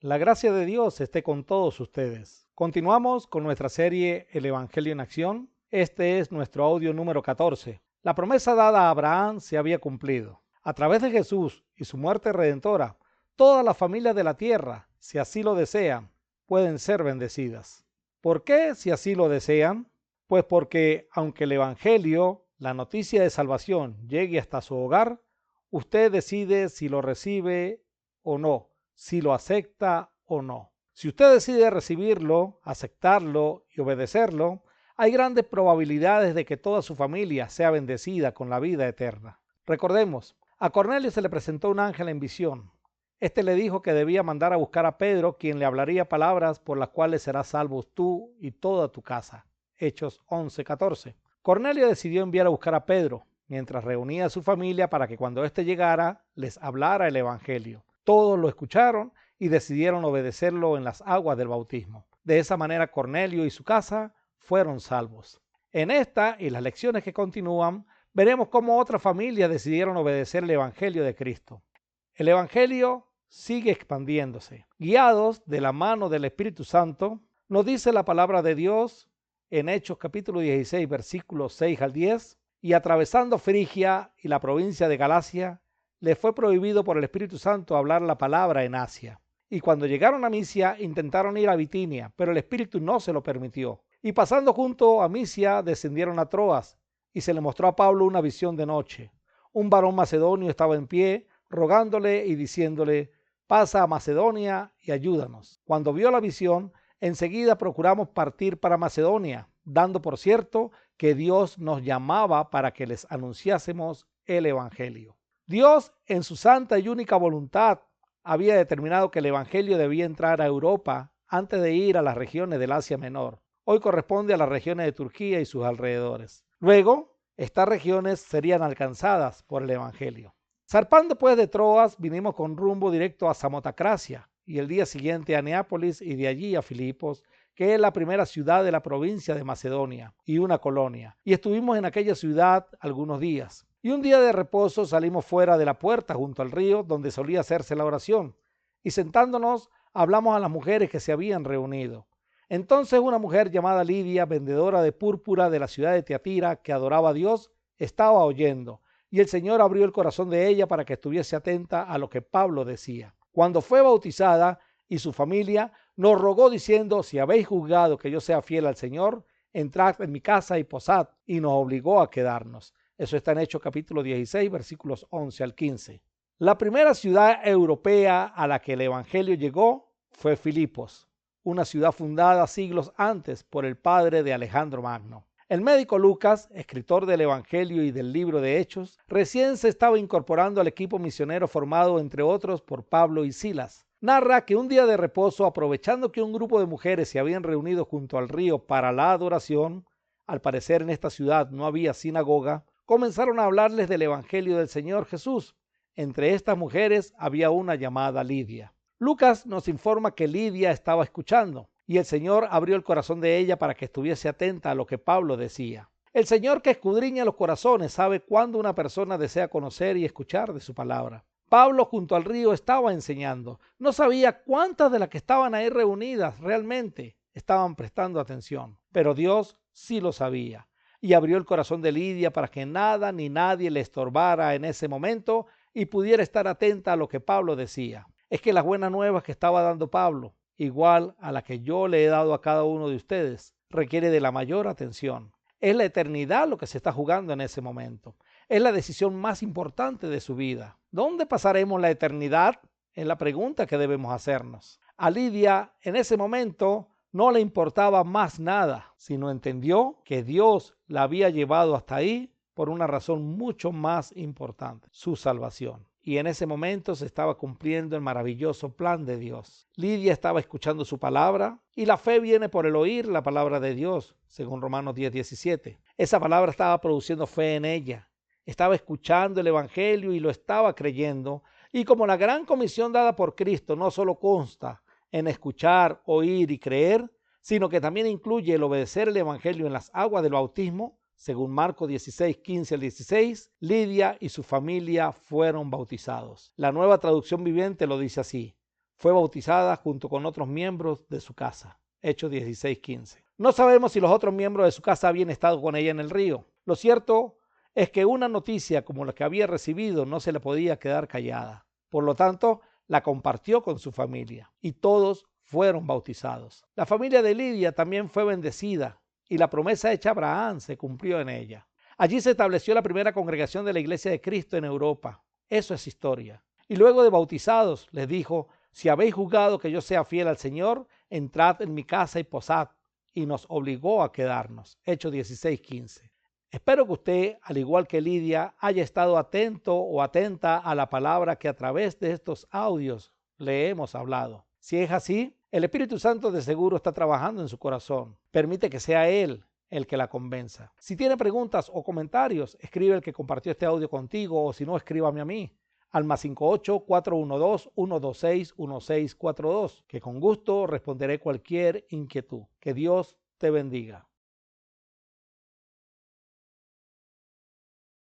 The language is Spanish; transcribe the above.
La gracia de Dios esté con todos ustedes. Continuamos con nuestra serie El Evangelio en Acción. Este es nuestro audio número 14. La promesa dada a Abraham se había cumplido. A través de Jesús y su muerte redentora, todas las familias de la tierra, si así lo desean, pueden ser bendecidas. ¿Por qué si así lo desean? Pues porque aunque el Evangelio, la noticia de salvación, llegue hasta su hogar, usted decide si lo recibe o no, si lo acepta o no. Si usted decide recibirlo, aceptarlo y obedecerlo, hay grandes probabilidades de que toda su familia sea bendecida con la vida eterna. Recordemos, a Cornelio se le presentó un ángel en visión. Este le dijo que debía mandar a buscar a Pedro, quien le hablaría palabras por las cuales serás salvos tú y toda tu casa. Hechos 11:14. Cornelio decidió enviar a buscar a Pedro, mientras reunía a su familia para que cuando éste llegara les hablara el evangelio. Todos lo escucharon y decidieron obedecerlo en las aguas del bautismo. De esa manera Cornelio y su casa fueron salvos. En esta y las lecciones que continúan, veremos cómo otras familias decidieron obedecer el evangelio de Cristo. El evangelio sigue expandiéndose. Guiados de la mano del Espíritu Santo, nos dice la palabra de Dios en Hechos capítulo 16, versículos 6 al 10, y atravesando Frigia y la provincia de Galacia, les fue prohibido por el Espíritu Santo hablar la palabra en Asia. Y cuando llegaron a Misia, intentaron ir a Bitinia, pero el Espíritu no se lo permitió. Y pasando junto a Misia, descendieron a Troas, y se le mostró a Pablo una visión de noche. Un varón macedonio estaba en pie, rogándole y diciéndole: pasa a Macedonia y ayúdanos. Cuando vio la visión, enseguida procuramos partir para Macedonia, dando por cierto que Dios nos llamaba para que les anunciásemos el evangelio. Dios, en su santa y única voluntad, había determinado que el evangelio debía entrar a Europa antes de ir a las regiones del Asia Menor. Hoy corresponde a las regiones de Turquía y sus alrededores. Luego, estas regiones serían alcanzadas por el evangelio. Zarpando pues de Troas, vinimos con rumbo directo a Samotacracia y el día siguiente a Neápolis y de allí a Filipos, que es la primera ciudad de la provincia de Macedonia y una colonia. Y estuvimos en aquella ciudad algunos días. Y un día de reposo salimos fuera de la puerta junto al río donde solía hacerse la oración. Y sentándonos hablamos a las mujeres que se habían reunido. Entonces una mujer llamada Lidia, vendedora de púrpura de la ciudad de Tiatira, que adoraba a Dios, estaba oyendo. Y el Señor abrió el corazón de ella para que estuviese atenta a lo que Pablo decía. Cuando fue bautizada y su familia, nos rogó diciendo: si habéis juzgado que yo sea fiel al Señor, entrad en mi casa y posad, y nos obligó a quedarnos. Eso está en Hechos capítulo 16, versículos 11 al 15. La primera ciudad europea a la que el evangelio llegó fue Filipos, una ciudad fundada siglos antes por el padre de Alejandro Magno. El médico Lucas, escritor del Evangelio y del libro de Hechos, recién se estaba incorporando al equipo misionero formado, entre otros, por Pablo y Silas. Narra que un día de reposo, aprovechando que un grupo de mujeres se habían reunido junto al río para la adoración, al parecer en esta ciudad no había sinagoga, comenzaron a hablarles del Evangelio del Señor Jesús. Entre estas mujeres había una llamada Lidia. Lucas nos informa que Lidia estaba escuchando, y el Señor abrió el corazón de ella para que estuviese atenta a lo que Pablo decía. El Señor, que escudriña los corazones, sabe cuándo una persona desea conocer y escuchar de su palabra. Pablo junto al río estaba enseñando. No sabía cuántas de las que estaban ahí reunidas realmente estaban prestando atención, pero Dios sí lo sabía, y abrió el corazón de Lidia para que nada ni nadie le estorbara en ese momento y pudiera estar atenta a lo que Pablo decía. Es que las buenas nuevas que estaba dando Pablo, igual a la que yo le he dado a cada uno de ustedes, requiere de la mayor atención. Es la eternidad lo que se está jugando en ese momento. Es la decisión más importante de su vida. ¿Dónde pasaremos la eternidad? Es la pregunta que debemos hacernos. A Lidia en ese momento no le importaba más nada, sino entendió que Dios la había llevado hasta ahí por una razón mucho más importante: su salvación. Y en ese momento se estaba cumpliendo el maravilloso plan de Dios. Lidia estaba escuchando su palabra, y la fe viene por el oír la palabra de Dios, según Romanos 10:17. Esa palabra estaba produciendo fe en ella. Estaba escuchando el evangelio y lo estaba creyendo. Y como la gran comisión dada por Cristo no solo consta en escuchar, oír y creer, sino que también incluye el obedecer el evangelio en las aguas del bautismo, según Marcos 16, 15 al 16, Lidia y su familia fueron bautizados. La Nueva Traducción Viviente lo dice así: fue bautizada junto con otros miembros de su casa. Hechos 16:15. No sabemos si los otros miembros de su casa habían estado con ella en el río. Lo cierto es que una noticia como la que había recibido no se le podía quedar callada. Por lo tanto, la compartió con su familia y todos fueron bautizados. La familia de Lidia también fue bendecida y la promesa hecha a Abraham se cumplió en ella. Allí se estableció la primera congregación de la Iglesia de Cristo en Europa. Eso es historia. Y luego de bautizados, les dijo: si habéis juzgado que yo sea fiel al Señor, entrad en mi casa y posad. Y nos obligó a quedarnos. Hechos 16:15. Espero que usted, al igual que Lidia, haya estado atento o atenta a la palabra que a través de estos audios le hemos hablado. Si es así, el Espíritu Santo de seguro está trabajando en su corazón. Permite que sea Él el que la convenza. Si tiene preguntas o comentarios, escribe el que compartió este audio contigo, o si no, escríbame a mí al +58 412 126 1642, que con gusto responderé cualquier inquietud. Que Dios te bendiga.